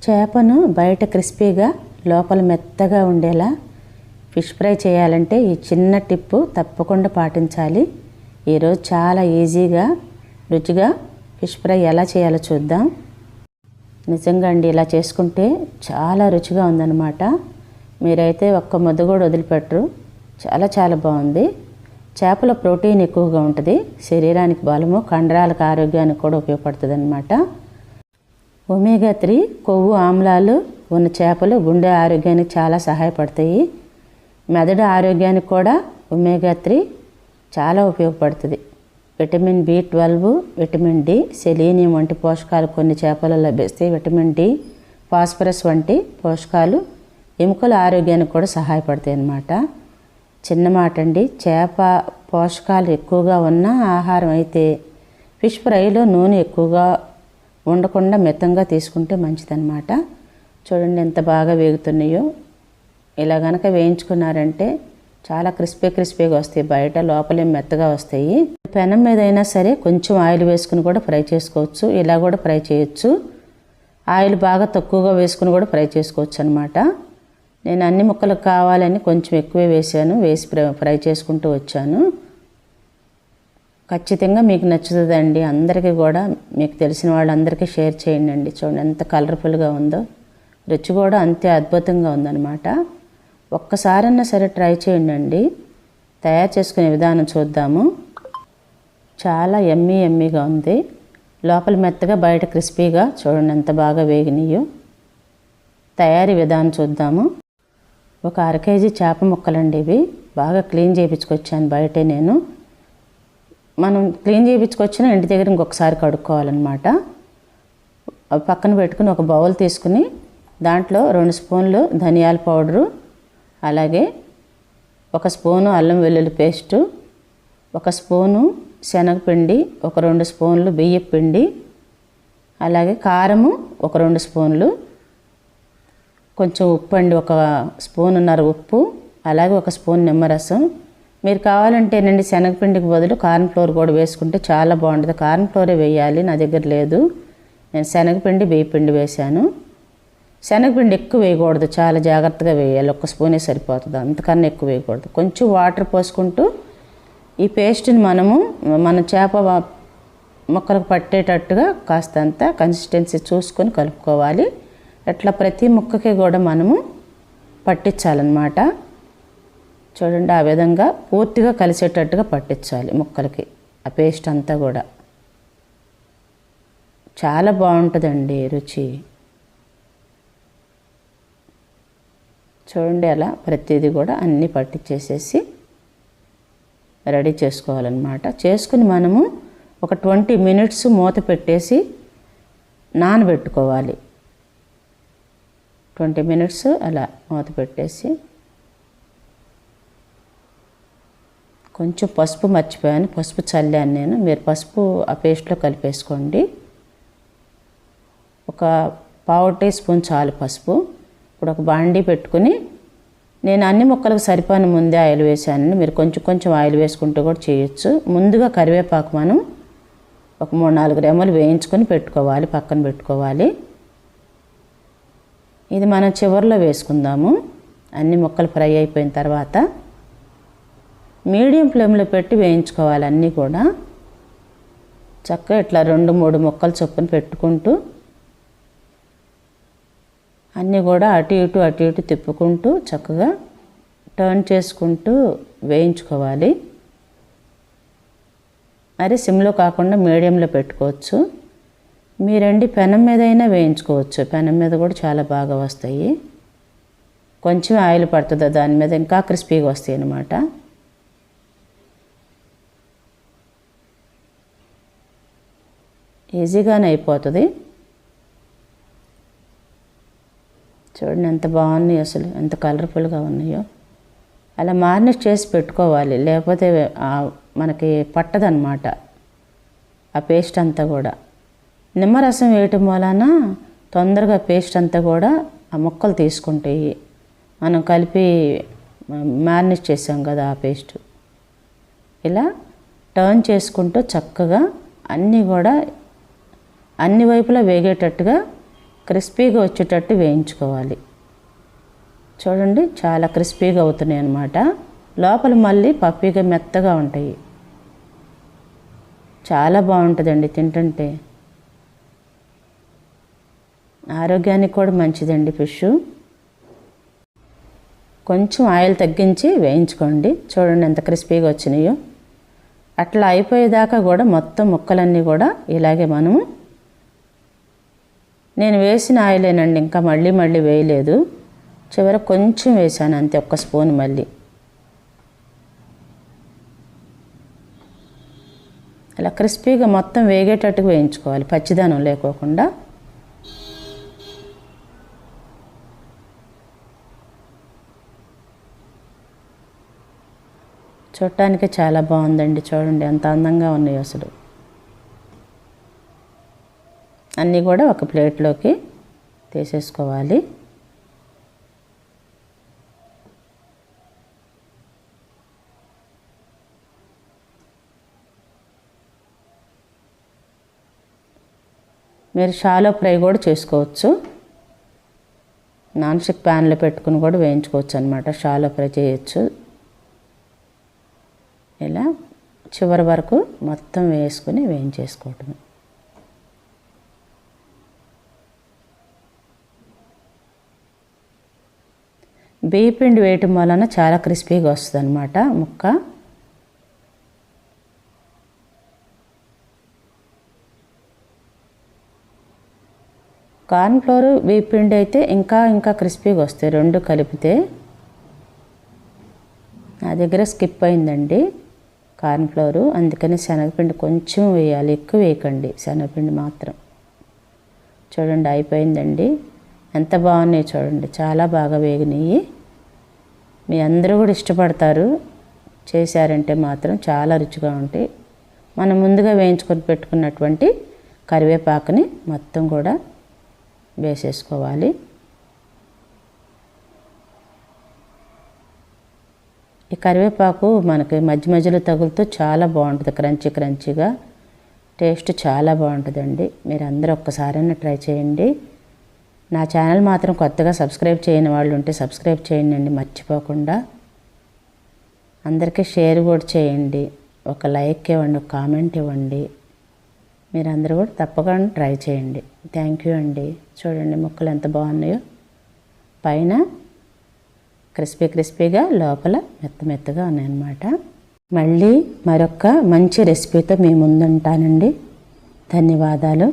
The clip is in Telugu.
చేపను బయట క్రిస్పీగా లోపల మెత్తగా ఉండేలా ఫిష్ ఫ్రై చేయాలంటే ఈ చిన్న టిప్పు తప్పకుండా పాటించాలి. ఈరోజు చాలా ఈజీగా రుచిగా ఫిష్ ఫ్రై ఎలా చేయాలో చూద్దాం. నిజంగా అండి, ఇలా చేసుకుంటే చాలా రుచిగా ఉందన్నమాట. మీరైతే ఒక్క ముద్ద కూడా వదిలిపెట్టరు. చాలా చాలా బాగుంది. చేపల ప్రోటీన్ ఎక్కువగా ఉంటుంది. శరీరానికి బలము, కండరాలకు ఆరోగ్యానికి కూడా ఉపయోగపడుతుంది అన్నమాట. ఒమేగా 3 కొవ్వు ఆమ్లాలు ఉన్న చేపలు గుండె ఆరోగ్యానికి చాలా సహాయపడతాయి. మెదడు ఆరోగ్యానికి కూడా ఒమేగా 3 చాలా ఉపయోగపడుతుంది. Vitamin B12, vitamin D, selenium వంటి పోషకాలు కొన్ని చేపలలో లభిస్తాయి. విటమిన్ D, ఫాస్ఫరస్ వంటి పోషకాలు ఎముకల ఆరోగ్యానికి కూడా సహాయపడతాయి అన్నమాట. చిన్న మాట అండి, చేప పోషకాలు ఎక్కువగా ఉన్న ఆహారం అయితే ఫిష్ ఫ్రైలో నూనె ఎక్కువగా ఉండకుండా మితంగా తీసుకుంటే మంచిదన్నమాట. చూడండి ఎంత బాగా వేగుతున్నాయో. ఇలా కనుక వేయించుకున్నారంటే చాలా క్రిస్పీగా వస్తాయి. బయట లోపలే మెత్తగా వస్తాయి. పెనం మీద అయినా సరే కొంచెం ఆయిల్ వేసుకుని కూడా ఫ్రై చేసుకోవచ్చు. ఇలా కూడా ఫ్రై చేయొచ్చు. ఆయిల్ బాగా తక్కువగా వేసుకుని కూడా ఫ్రై చేసుకోవచ్చు అనమాట. నేను అన్ని ముక్కలకు కావాలని కొంచెం ఎక్కువే వేసాను. వేసి ఫ్రై చేసుకుంటూ వచ్చాను. ఖచ్చితంగా మీకు నచ్చుతుందండి. అందరికీ కూడా, మీకు తెలిసిన వాళ్ళందరికీ షేర్ చేయండి అండి. చూడండి ఎంత కలర్ఫుల్గా ఉందో. రుచి కూడా అంతే అద్భుతంగా ఉందన్నమాట. ఒక్కసారన్నా సరే ట్రై చేయండి అండి. తయారు చేసుకునే విధానం చూద్దాము. చాలా యమ్మీగా ఉంది. లోపల మెత్తగా బయట క్రిస్పీగా. చూడండి ఎంత బాగా వేగినాయో. తయారీ విధానం చూద్దాము. ఒక 1/2 కేజీ చేప ముక్కలండి ఇవి. బాగా క్లీన్ చేయించుకొచ్చాను బయటే నేను. మనం క్లీన్ చేయించుకొచ్చినా ఇంటి దగ్గర ఇంకొకసారి కడుక్కోవాలన్నమాట. పక్కన పెట్టుకుని ఒక బౌల్ తీసుకుని దాంట్లో 2 స్పూన్లు ధనియాల పౌడరు, అలాగే 1 స్పూను అల్లం వెల్లుల్లి పేస్టు, 1 స్పూను శనగపిండి, ఒక 2 స్పూన్లు బియ్యం పిండి, అలాగే కారము ఒక 2 స్పూన్లు, కొంచెం ఉప్పు అండి, 1.5 స్పూన్ ఉప్పు, అలాగే 1 స్పూన్ నిమ్మరసం. మీరు కావాలంటేనండి శనగపిండికి బదులు కార్న్ ఫ్లోర్ కూడా వేసుకుంటే చాలా బాగుంటుంది. కార్న్ ఫ్లోరే వేయాలి, నా దగ్గర లేదు. నేను శనగపిండి బియ్యం పిండి వేశాను. శనగపిండి ఎక్కువ వేయకూడదు, చాలా జాగ్రత్తగా వేయాలి. 1 స్పూనే సరిపోతుంది, అంతకన్నా ఎక్కువ వేయకూడదు. కొంచెం వాటర్ పోసుకుంటూ ఈ పేస్ట్ని మన చేప ముక్కలకు పట్టేటట్టుగా కాస్తంత కన్సిస్టెన్సీ చూసుకొని కలుపుకోవాలి. అట్లా ప్రతి ముక్కకి కూడా మనము పట్టించాలన్నమాట. చూడండి ఆ విధంగా పూర్తిగా కలిసేటట్టుగా పట్టించాలి ముక్కలకి ఆ పేస్ట్ అంతా కూడా. చాలా బాగుంటుందండి రుచి. చూడండి అలా ప్రతిదీ కూడా అన్నీ పట్టించేసేసి రెడీ చేసుకోవాలన్నమాట. చేసుకుని మనము ఒక 20 మినిట్స్ మూత పెట్టేసి నానబెట్టుకోవాలి. 20 మినిట్స్ అలా మూత పెట్టేసి, కొంచెం పసుపు మర్చిపోయాను, పసుపు చల్లాను నేను. మీరు పసుపు ఆ పేస్ట్లో కలిపేసుకోండి. ఒక 1/2 టీ స్పూన్ చాలు పసుపు. ఇప్పుడు ఒక బాండీ పెట్టుకుని, నేను అన్ని ముక్కలకు సరిపోయిన ముందే ఆయిల్ వేసాను. మీరు కొంచెం ఆయిల్ వేసుకుంటూ కూడా చేయొచ్చు. ముందుగా కరివేపాకు మనం ఒక 3-4 రెమ్మలు వేయించుకొని పెట్టుకోవాలి, పక్కన పెట్టుకోవాలి. ఇది మనం చివరిలో వేసుకుందాము. అన్ని ముక్కలు ఫ్రై అయిపోయిన తర్వాత మీడియం ఫ్లేమ్లో పెట్టి వేయించుకోవాలి. అన్నీ కూడా చక్కగా ఇట్లా 2-3 ముక్కలు చొప్పున పెట్టుకుంటూ అన్నీ కూడా అటు ఇటు తిప్పుకుంటూ చక్కగా టర్న్ చేసుకుంటూ వేయించుకోవాలి. మరి సిమ్లో కాకుండా మీడియంలో పెట్టుకోవచ్చు. మీరండి పెనం మీద అయినా వేయించుకోవచ్చు. పెనం మీద కూడా చాలా బాగా వస్తాయి. కొంచెం ఆయిల్ పడుతుంది దాని మీద, ఇంకా క్రిస్పీగా వస్తాయి అన్నమాట. ఈజీగానే అయిపోతుంది. చూడండి ఎంత బాగున్నాయి, అసలు ఎంత కలర్ఫుల్గా ఉన్నాయో. అలా మారినేట్ చేసి పెట్టుకోవాలి, లేకపోతే మనకి పట్టదన్నమాట ఆ పేస్ట్ అంతా కూడా. నిమ్మరసం వేయటం వలన తొందరగా పేస్ట్ అంతా కూడా ఆ ముక్కలు తీసుకుంటాయి. మనం కలిపి మ్యారినేట్ చేసాం కదా ఆ పేస్ట్. ఇలా టర్న్ చేసుకుంటూ చక్కగా అన్నీ కూడా అన్ని వైపులా వేగేటట్టుగా క్రిస్పీగా వచ్చేటట్టు వేయించుకోవాలి. చూడండి చాలా క్రిస్పీగా అవుతున్నాయి అన్నమాట. లోపల మళ్ళీ పప్పీగా మెత్తగా ఉంటాయి. చాలా బాగుంటుందండి తింటుంటే. ఆరోగ్యానికి కూడా మంచిదండి ఫిష్. కొంచెం ఆయిల్ తగ్గించి వేయించుకోండి. చూడండి ఎంత క్రిస్పీగా వచ్చినాయో. అట్లా అయిపోయేదాకా కూడా మొత్తం ముక్కలన్నీ కూడా ఇలాగే మనము, నేను వేసిన ఆయిలేనండి, ఇంకా మళ్ళీ వేయలేదు. చివరికి కొంచెం వేసాను అంతే, ఒక్క స్పూన్. మళ్ళీ అలా క్రిస్పీగా మొత్తం వేగేటట్టుగా వేయించుకోవాలి, పచ్చిదనం లేకోకుండా. చూడటానికి చాలా బాగుందండి. చూడండి ఎంత అందంగా ఉన్నాయో అసలు. అన్నీ కూడా ఒక ప్లేట్లోకి తీసేసుకోవాలి. మీరు షాలో ఫ్రై కూడా చేసుకోవచ్చు. నాన్ స్టిక్ ప్యాన్లో పెట్టుకుని కూడా వేయించుకోవచ్చు అనమాట. షాలో ఫ్రై చేయొచ్చు. ఇలా చివరి వరకు మొత్తం వేసుకుని వేయించేసుకోవటం. బియ్య పిండి వేయటం వలన చాలా క్రిస్పీగా వస్తుంది అనమాట ముక్క. కార్న్ఫ్లోర్ బియ్య పిండి అయితే ఇంకా క్రిస్పీగా వస్తాయి రెండు కలిపితే. నా దగ్గర స్కిప్ అయిందండి కార్న్ఫ్లోరు, అందుకని శనగపిండి కొంచెం వేయాలి, ఎక్కువ వేయకండి, శనగపిండి మాత్రం. చూడండి అయిపోయిందండి. ఎంత బాగున్నాయి చూడండి, చాలా బాగా వేగినాయి. మీ అందరూ కూడా ఇష్టపడతారు, చేశారంటే మాత్రం చాలా రుచిగా ఉంటాయి. మనం ముందుగా వేయించుకొని పెట్టుకున్నటువంటి కరివేపాకుని మొత్తం కూడా వేసేసుకోవాలి. ఈ కరివేపాకు మనకి మధ్యలో తగులుతూ చాలా బాగుంటుంది, క్రంచీగా. టేస్ట్ చాలా బాగుంటుందండి. మీరు అందరూ ఒక్కసారైనా ట్రై చేయండి. నా ఛానల్ మాత్రం కొత్తగా సబ్స్క్రైబ్ చేయని వాళ్ళు ఉంటే సబ్స్క్రైబ్ చేయండి మర్చిపోకుండా. అందరికీ షేర్ కూడా చేయండి, ఒక లైక్ ఇవ్వండి, ఒక కామెంట్ ఇవ్వండి. మీరందరూ కూడా తప్పకుండా ట్రై చేయండి. థ్యాంక్ యూ అండి. చూడండి ముక్కలు ఎంత బాగున్నాయో, పైన క్రిస్పీగా, లోపల మెత్తగా ఉన్నాయన్నమాట. మళ్ళీ మరొక మంచి రెసిపీతో మీ ముందుంటానండి. ధన్యవాదాలు.